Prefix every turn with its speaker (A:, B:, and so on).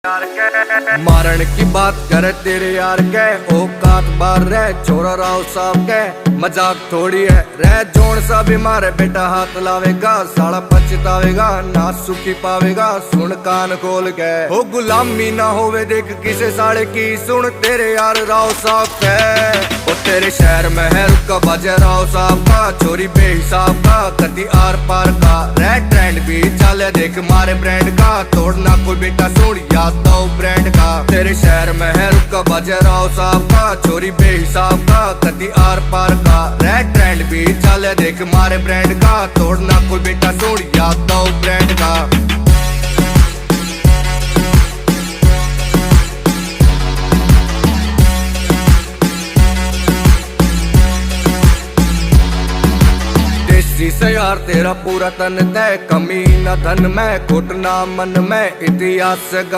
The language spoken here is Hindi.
A: मारण की बात करे तेरे यार के औकात बार रह छोरा राव साहब के मजाक थोड़ी है रह जोन सा भी मारे बेटा हाथ लावेगा साला पछतावेगा ना सुखी पावेगा सुन कान खोल के हो गुलामी ना होवे देख किसे साले की सुन तेरे यार राव साहब के ओ तेरे शहर में है रुका बाजा राव साहब का चोरी बेहिसाब का कति आर पार का रह ट्रेंड भी चले देख मारे ब्रांड का तोड़ना कोई बेटा सुन याद दो ब्रांड का तेरे शहर में है रुका बाजा राव साहब का चोरी बेहिसाब का कति आर पार का रह ट्रेंड भी चले देख मारे ब्रांड का तोड़ना कोई बेटा सुन याद दो ब्रांड का। से यार तेरा पूरा तन तय कमी न धन में घुटना मन में इतिहास से गवा